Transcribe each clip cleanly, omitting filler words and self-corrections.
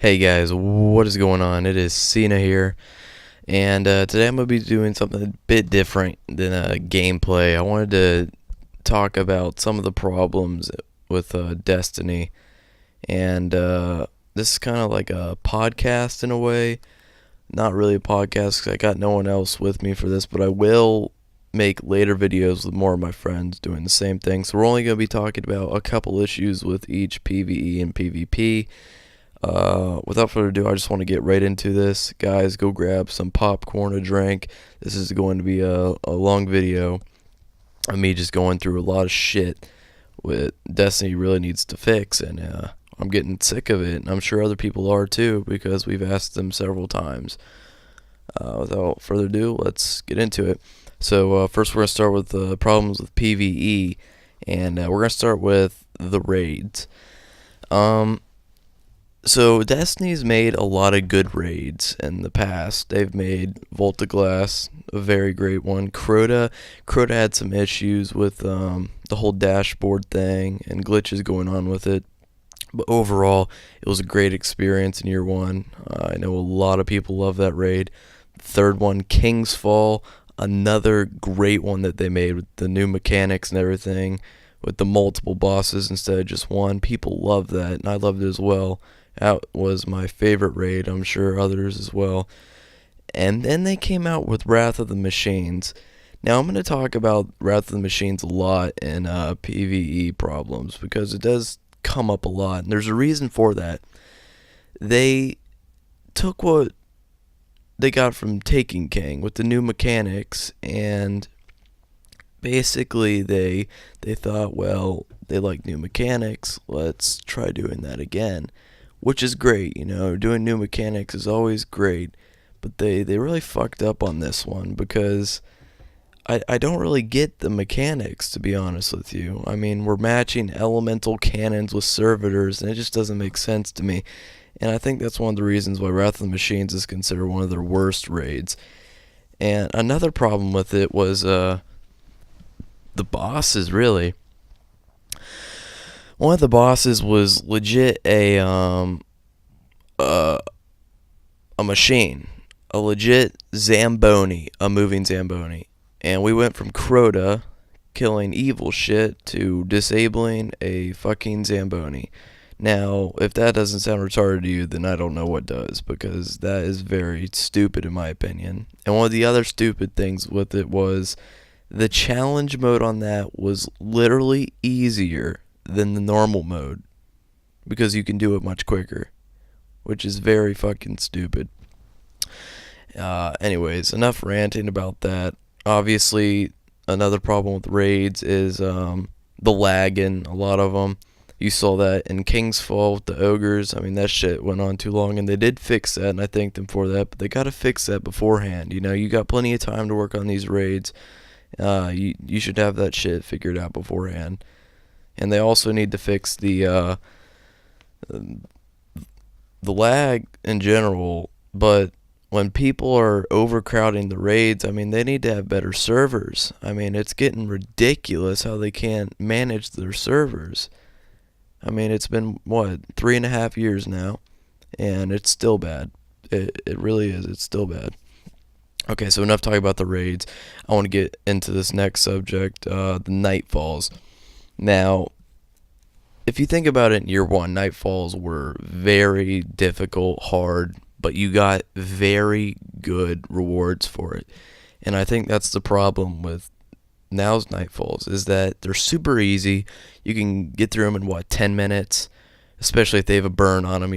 Hey guys, what is going on? It is Cena here, and today I'm going to be doing something a bit different than gameplay. I wanted to talk about some of the problems with Destiny, and this is kind of like a podcast in a way. Not really a podcast because I got no one else with me for this, but I will make later videos with more of my friends doing the same thing. So we're only going to be talking about a couple issues with each PvE and PvP. Without further ado, I just want to get right into this. Guys, go grab some popcorn, a drink. This is going to be a long video of me just going through a lot of shit with Destiny really needs to fix, and I'm getting sick of it, and I'm sure other people are too because we've asked them several times. Without further ado, let's get into it. So first we're going to start with problems with PvE, and we're going to start with the raids. So Destiny's made a lot of good raids in the past. They've made Volta Glass, a very great one. Crota had some issues with the whole dashboard thing and glitches going on with it. But overall, it was a great experience in year one. I know a lot of people love that raid. Third one, King's Fall, another great one that they made with the new mechanics and everything, with the multiple bosses instead of just one. People love that, and I loved it as well. That was my favorite raid, I'm sure others as well. And then they came out with Wrath of the Machines. Now I'm going to talk about Wrath of the Machines a lot in PvE problems because it does come up a lot, and there's a reason for that. They took what they got from Taken King with the new mechanics, and basically they thought, well, they like new mechanics, let's try doing that again. Which is great, doing new mechanics is always great, but they really fucked up on this one because I don't really get the mechanics, to be honest with you. I mean, we're matching elemental cannons with servitors, and it just doesn't make sense to me. And I think that's one of the reasons why Wrath of the Machines is considered one of their worst raids. And another problem with it was the bosses, really. One of the bosses was legit a machine, a legit Zamboni, a moving Zamboni. And we went from Crota killing evil shit to disabling a fucking Zamboni. Now, if that doesn't sound retarded to you, then I don't know what does, because that is very stupid in my opinion. And one of the other stupid things with it was the challenge mode on that was literally easier than the normal mode because you can do it much quicker, which is very fucking stupid. Anyways, enough ranting about that. Obviously, another problem with raids is the lag in a lot of them. You saw that in King's Fall with the ogres. I mean, that shit went on too long, and they did fix that, and I thank them for that, but they gotta fix that beforehand. You got plenty of time to work on these raids. You should have that shit figured out beforehand. And they also need to fix the lag in general, but when people are overcrowding the raids, I mean, they need to have better servers. I mean, it's getting ridiculous how they can't manage their servers. I mean, it's been, 3.5 years now, and it's still bad. It really is. It's still bad. Okay, so enough talking about the raids. I want to get into this next subject, the Nightfalls. Now, if you think about it, in year one, Nightfalls were very difficult, hard, but you got very good rewards for it. And I think that's the problem with now's Nightfalls, is that they're super easy. You can get through them in, 10 minutes? Especially if they have a burn on them,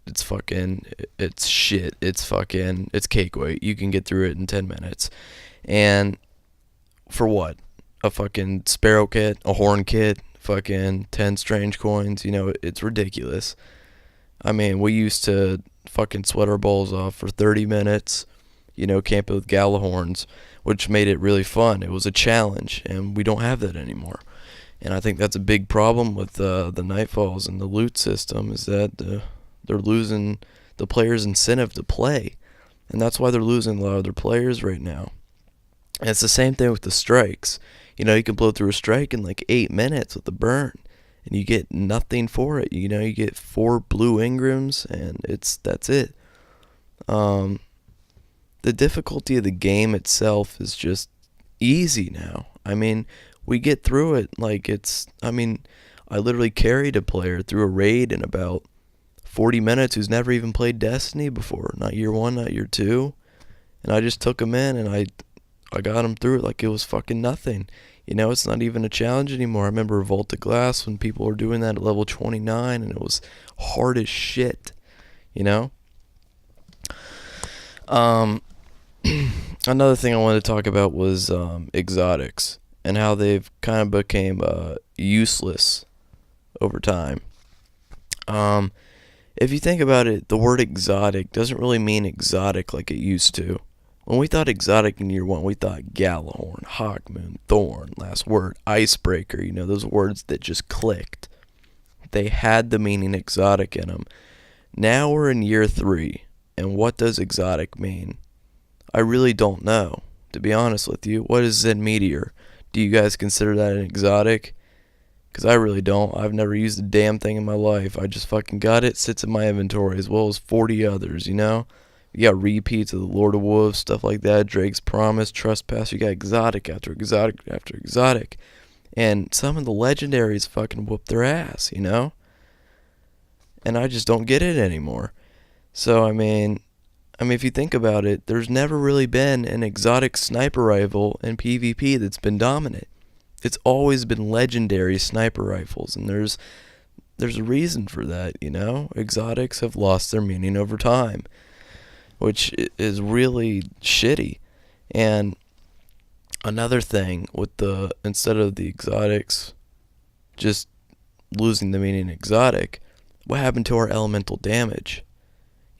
it's fucking, it's shit. It's cake weight. You can get through it in 10 minutes. And for what? A fucking sparrow kit, a horn kit, fucking 10 strange coins, it's ridiculous. I mean, we used to fucking sweat our balls off for 30 minutes, camping with Galahorns, which made it really fun. It was a challenge, and we don't have that anymore. And I think that's a big problem with the Nightfalls and the loot system, is that they're losing the players' incentive to play. And that's why they're losing a lot of their players right now. And it's the same thing with the strikes. You can blow through a strike in like 8 minutes with the burn. and you get nothing for it. You know, you get 4 blue engrams, and that's it. The difficulty of the game itself is just easy now. I mean, we get through it like I literally carried a player through a raid in about 40 minutes who's never even played Destiny before. Not year 1, not year 2. And I just took him in, and I got him through it like it was fucking nothing. You know, it's not even a challenge anymore. I remember Revolt of Glass when people were doing that at level 29, and it was hard as shit, you know? Another thing I wanted to talk about was exotics and how they've kind of became useless over time. If you think about it, the word exotic doesn't really mean exotic like it used to. When we thought exotic in year 1, we thought Gjallarhorn, Hawkmoon, Thorn, Last Word, Icebreaker, you know, those words that just clicked. They had the meaning exotic in them. Now we're in year 3, and what does exotic mean? I really don't know, to be honest with you. What is Zen Meteor? Do you guys consider that an exotic? Because I really don't. I've never used a damn thing in my life. I just fucking got it, sits in my inventory, as well as 40 others, you know? You got repeats of the Lord of Wolves, stuff like that, Drake's Promise, Trespass. You got exotic after exotic after exotic. And some of the legendaries fucking whoop their ass, you know? And I just don't get it anymore. So, I mean, if you think about it, there's never really been an exotic sniper rifle in PvP that's been dominant. It's always been legendary sniper rifles, and there's a reason for that, you know? Exotics have lost their meaning over time, which is really shitty. And another thing with instead of the exotics just losing the meaning exotic, what happened to our elemental damage?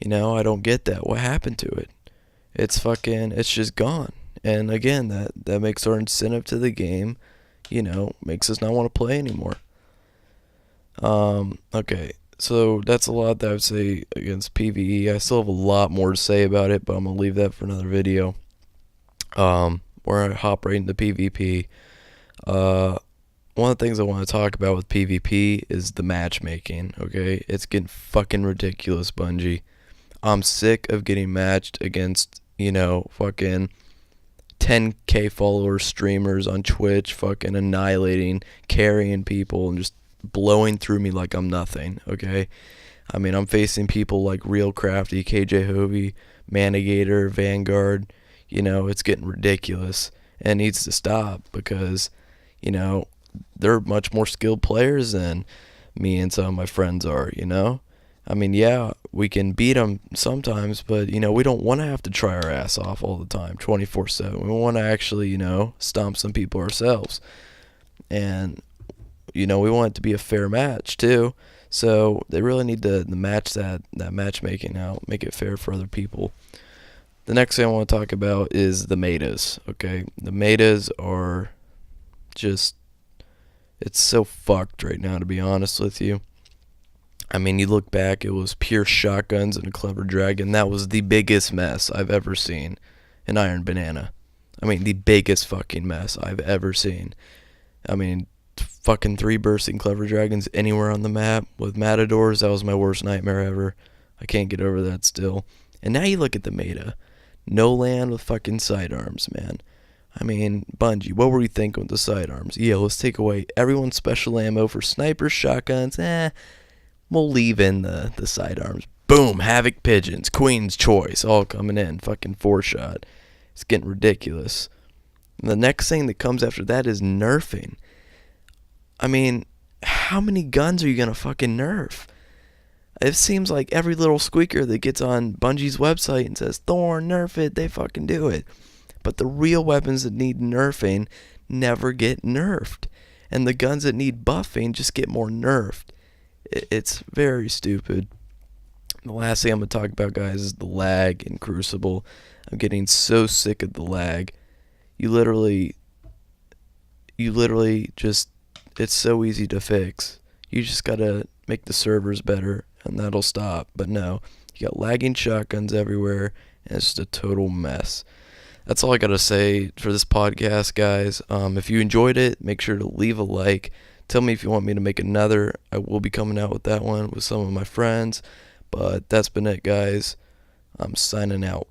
You know, I don't get that. What happened to it? It's just gone. And again, that makes our incentive to the game, you know, makes us not want to play anymore. Okay, so that's a lot that I would say against PvE. I still have a lot more to say about it, but I'm going to leave that for another video. Where I hop right into PvP. One of the things I want to talk about with PvP is the matchmaking, okay? It's getting fucking ridiculous, Bungie. I'm sick of getting matched against, you know, fucking 10k follower streamers on Twitch, fucking annihilating, carrying people, and just blowing through me like I'm nothing, okay? I mean, I'm facing people like Real Crafty, KJ Hovey, Manigator, Vanguard. You know, it's getting ridiculous and it needs to stop because, you know, they're much more skilled players than me and some of my friends are, you know? I mean, yeah, we can beat them sometimes, but, you know, we don't want to have to try our ass off all the time, 24/7. We want to actually, you know, stomp some people ourselves. And, you know, we want it to be a fair match, too. So they really need to match that matchmaking out, make it fair for other people. The next thing I want to talk about is the metas, okay? The metas are just, it's so fucked right now, to be honest with you. I mean, you look back, it was pure shotguns and a Clever Dragon. That was the biggest mess I've ever seen in Iron Banana. I mean, the biggest fucking mess I've ever seen. I mean, fucking 3 bursting Clever Dragons anywhere on the map with Matadors. That was my worst nightmare ever. I can't get over that still. And now you look at the meta. No land with fucking sidearms, man. I mean, Bungie, what were you thinking with the sidearms? Yeah, let's take away everyone's special ammo for snipers, shotguns. We'll leave in the sidearms. Boom, Havoc Pigeons, Queen's Choice, all coming in. Fucking 4-shot. It's getting ridiculous. And the next thing that comes after that is nerfing. I mean, how many guns are you gonna fucking nerf? It seems like every little squeaker that gets on Bungie's website and says, Thorn, nerf it, they fucking do it. But the real weapons that need nerfing never get nerfed. And the guns that need buffing just get more nerfed. It's very stupid. The last thing I'm going to talk about, guys, is the lag in Crucible. I'm getting so sick of the lag. You literally just, it's so easy to fix. You just got to make the servers better, and that'll stop. But no, you got lagging shotguns everywhere, and it's just a total mess. That's all I got to say for this podcast, guys. If you enjoyed it, make sure to leave a like. Tell me if you want me to make another. I will be coming out with that one with some of my friends. But that's been it, guys. I'm signing out.